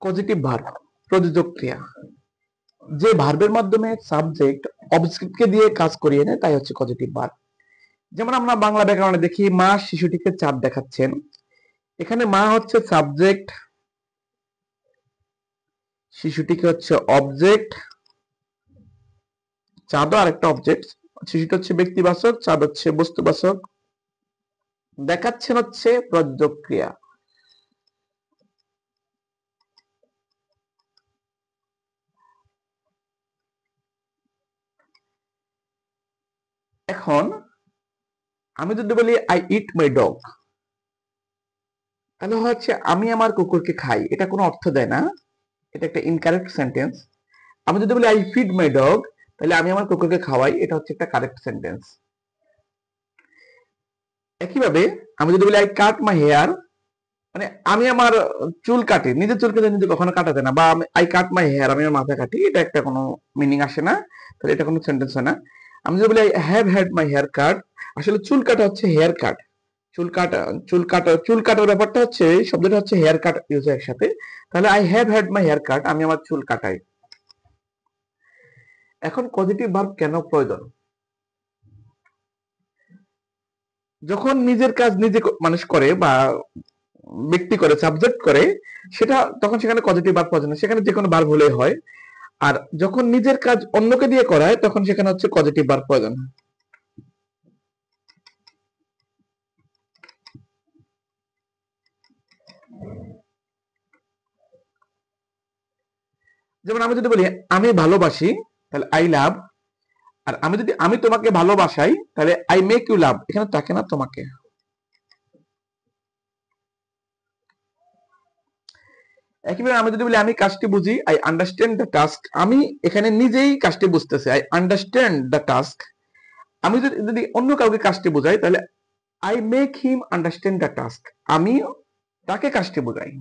Positive verb প্রযোজক ক্রিয়া, যে ভার্বের মাধ্যমে সাবজেক্ট অবজেক্টকে দিয়ে কাজ করিয়ে নেয় তাই হচ্ছে পজিটিভ ভার্ব। যেমন আমরা বাংলা ব্যাকরণে দেখি মা শিশুটিকে চাঁদ দেখাচ্ছেন। এখানে মা হচ্ছে সাবজেক্ট, শিশুটিকে হচ্ছে অবজেক্ট, চাঁদও আরেকটা অবজেক্ট, শিশুটি হচ্ছে ব্যক্তিবাচক, চাঁদ হচ্ছে বস্তুবাচক, দেখাচ্ছেন হচ্ছে প্রযোজক ক্রিয়া। এখন আমি যদি বলি আই ইট মাই ডগ, তাহলে হচ্ছে আমি আমার কুকুরকে খাই, এটা কোনো অর্থ দেয় না, এটা একটা ইনকারেক্ট সেন্টেন্স। আমি যদি বলি আই ফিড মাই ডগ, তাহলে আমি আমার কুকুরকে খাওয়াই, এটা হচ্ছে একটা কারেক্ট সেন্টেন্স। একইভাবে আমি যদি বলি আই কাট মাই হেয়ার, মানে আমি আমার চুল কাটি, নিজের চুল কেটে নিজে কখনো কাটাতে না, বা আমি আই কাট মাই হেয়ার, আমি আমার মাথা কাটি, এটা একটা কোনো মিনিং আসে না, তাহলে এটা কোনো সেন্টেন্স হয় না। আমি যদি বলি I have had my hair cut, আসলে চুল কাটা হচ্ছে হেয়ার কাট, চুল কাটার ব্যাপারটা হচ্ছে, শব্দটা হচ্ছে হেয়ার কাট ইউজ হয় একসাথে, তাহলে I have had my hair cut, আমি আমার চুল কাটাই। এখন পজিটিভ ভার্ব কেন প্রয়োজন? যখন নিজের কাজ নিজে মানুষ করে বা ব্যক্তি করে, সাবজেক্ট করে, সেটা তখন সেখানে পজিটিভ ভার্ব প্রয়োজন, সেখানে যে কোনো ভার্ব হলেই হয়। আর যখন নিজের কাজ অন্যকে দিয়ে করায় তখন সেখানে হচ্ছে পজিটিভ ভার্ব প্রয়োজন। যেমন আমি যদি বলি আমি ভালোবাসি, তাহলে আই লাভ। আর আমি যদি আমি তোমাকে ভালোবাসাই, তাহলে আই মেক ইউ লাভ, এখানে তাকে না তোমাকে। একইভাবে আমি যদি বলি আমি কাজটি বুঝি, আই আন্ডারস্ট্যান্ড দ্য টাস্ক, আমি এখানে নিজেই কাজটি বুঝতেছি, আই আন্ডারস্ট্যান্ড দ্য টাস্ক। আমি যদি যদি অন্য কাউকে কাজটি বোঝাই, তাহলে I make him understand the task, আমি তাকে কাজটি বোঝাই।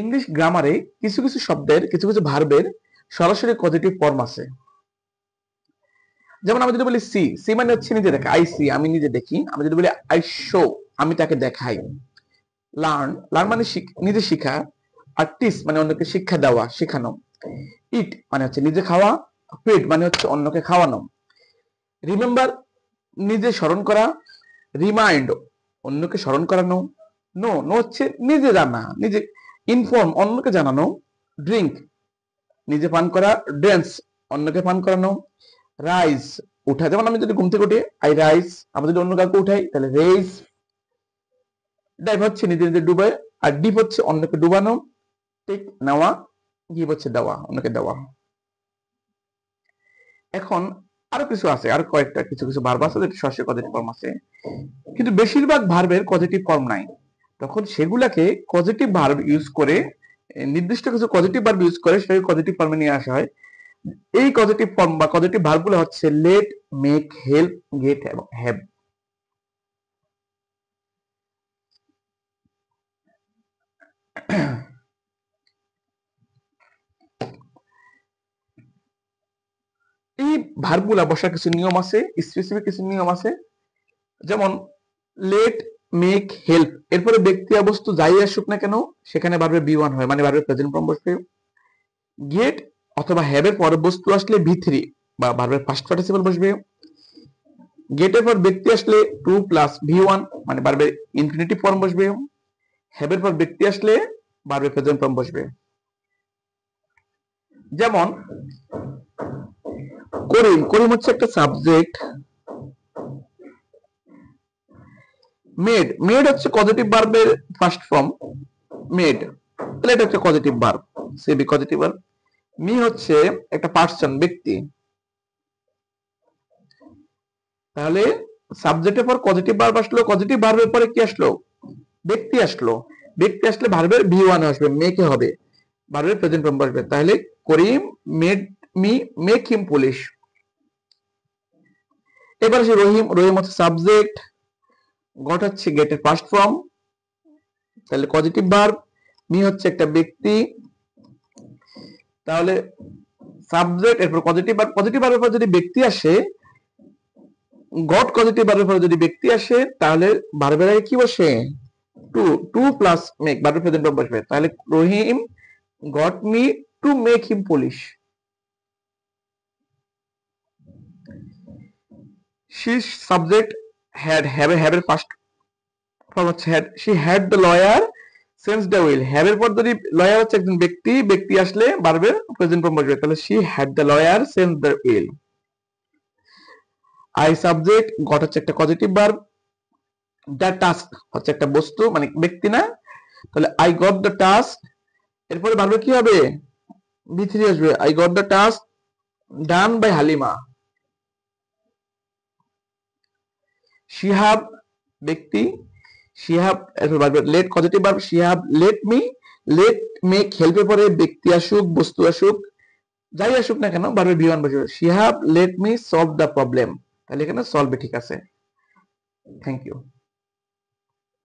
ইংলিশ গ্রামারে কিছু কিছু শব্দের, কিছু কিছু ভার্বের সরাসরি পজিটিভ ফর্ম আছে। যেমন আমি যদি বলি সি, সি মানে হচ্ছে নিজে দেখা, আই সি, আমি নিজে দেখি। আমি যদি বলি আই শো, আমি তাকে দেখাই। লার্ন, লার্ন মানে নিজে শিখা। আর টিচ মানে অন্যকে শিক্ষা দেওয়া, শেখানো। ইট মানে হচ্ছে নিজে খাওয়া। ফিড মানে হচ্ছে অন্যকে খাওয়ানো। রিমেম্বার নিজে স্মরণ করা। রিমাইন্ড অন্যকে স্মরণ করানো। নো, নো হচ্ছে নিজে জানা, নিজে। ইনফর্ম অন্যকে জানানো। ড্রিঙ্ক নিজে পান করা। ড্যান্স অন্যকে পান করানো। রাইজ উঠা, যেমন আমি যদি ঘুম থেকে উঠি আই রাইজ, আমি যদি অন্য কাউকে উঠাই তাহলে রেইজ। ডাইভ হচ্ছে নিজে নিজে ডুবে। আর ডিপ হচ্ছে অন্যকে ডুবানো। টেক নেওয়া। গিভ হচ্ছে দেওয়া, অন্যকে দেওয়া। এখন আরো কিছু আছে, আর কয়েকটা কিছু কিছু ভার্ব আছে যেটা সরাসরি পজিটিভ ফর্ম আছে, কিন্তু বেশিরভাগ ভার্বের পজিটিভ ফর্ম নাই। তখন সেগুলাকে পজিটিভ ভার্ব ইউজ করে, নির্দিষ্ট কিছু পজিটিভ ভার্ব ইউজ করে সেটাকে পজিটিভ ফর্মে নিয়ে আসা হয়। এই পজিটিভ ফর্ম বা পজিটিভ ভার্বগুলো হচ্ছে লেট, মেক, হেল্প, গেট এবং হ্যাভ। এই ভার্বগুলা বসার কিছু নিয়ম আছে, স্পেসিফিক কিছু নিয়ম আছে। যেমন লেট, মেক, হেল্প, এরপরে ব্যক্তি আর বস্তু যাই আসুক না কেন সেখানে ভার্বের বি ওয়ান হয়, মানে ভার্বের প্রেজেন্ট ফর্ম বসবে। গেট অথবা হ্যাভ এর পরে বস্তু আসলে ভি থ্রি বা ভার্বের ফার্স্ট পার্টিসিপল বসবে। গেটের পর ব্যক্তি আসলে টু প্লাস ভি ওয়ান, মানে ভার্বের ইনফিনিটিভ ফর্ম বসবে। হ্যাভ এর পর ব্যক্তি আসলে ভার্বের প্রেজেন্ট ফর্ম বসবে। যেমন করিম, করিম হচ্ছে একটা সাবজেক্ট। মেড, মেড হচ্ছে পজিটিভ ভার্বের ফার্স্ট ফর্ম, মেড, তাহলে এটা হচ্ছে পজিটিভ ভার্ব, সেবি পজিটিভ ভার্ব। মি হচ্ছে একটা পার্সন, ব্যক্তি, তাহলে সাবজেক্টের পর পজিটিভ ভার্ব আসলো, পজিটিভ ভার্বের পরে কি আসলো? ব্যক্তি আসলো। ব্যক্তি আসলে ভার্বের ভি ওয়ান আসবে, মেকে হবে, ভার্বের প্রেজেন্ট ফর্ম বসবে। তাহলে Karim made me make him police. এবার আসে রহিম, রহিম হচ্ছে সাবজেক্ট, গট হচ্ছে গেটের ফার্স্ট ফর্ম, তাহলে পজিটিভ ভার্ব। মি হচ্ছে একটা ব্যক্তি, তাহলে সাবজেক্ট, এরপর পজিটিভ ভার্ব। পজিটিভ ভার্বের পর যদি ব্যক্তি আসে, গট পজিটিভ ভার্বের পরে যদি ব্যক্তি আসে তাহলে ভার্বের আগে কি বসে? টু। টু প্লাস মেক ভার্বের প্রেজেন্ট ফর্ম বসবে। তাহলে Rahim got me to make him police. She subject had, have এর ফার্স্ট ফর্ম হচ্ছে had. She had the lawyer sends the will. Have এর পর যদি লয়ার হচ্ছে একজন ব্যক্তি, ব্যক্তি আসলে ভার্বের প্রেজেন্ট ফর্ম বসবে। তাহলে she had the lawyer sends the will. I subject, got হচ্ছে একটা পজিটিভ ভার্ব, দ্য টাস্ক হচ্ছে একটা বস্তু মানে ব্যক্তি না। তাহলে আই গট দ্য টাস্ক, এরপরে ভার্বে কি হবে? বি3 আসবে। I got the task done by Halima. Shihab ব্যক্তি, Shihab let positive verb, Shihab let me, let make হেল্পের পরে ব্যক্তি আসুক বস্তু আসুক যাই আসুক না কেন ভার্বে বি1 বসবে। Shihab let me solve the problem. তাহলে এখানে সলভ ঠিক আছে। Thank you.